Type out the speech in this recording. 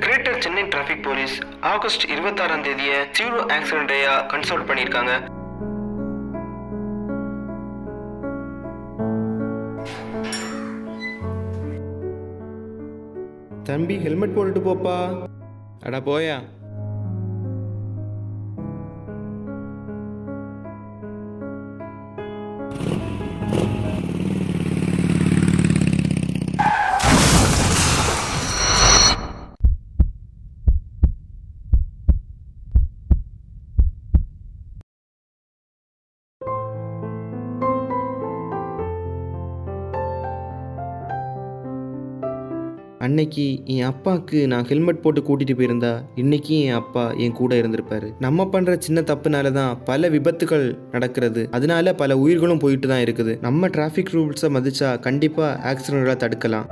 Greater Chennai traffic police August 26ஆம் தேதியை zero accident டேயா consult பண்ணியிருக்காங்க. தம்பி ஹெல்மெட் போட்டுட்டு போப்பா. அடா போயா. அன்னைக்கு என் அப்பாவுக்கு நான் ஹெல்மெட் போட்டு கூட்டிகிட்டு போயிருந்தா இன்னைக்கு என் அப்பா என் கூட இருந்திருப்பாரு. நம்ம பண்ணுற சின்ன தப்புனால தான் பல விபத்துகள் நடக்கிறது. அதனால பல உயிர்களும் போயிட்டு தான் இருக்குது. நம்ம டிராஃபிக் ரூல்ஸை மதிச்சா கண்டிப்பாக ஆக்சிடென்ட்களை தடுக்கலாம்.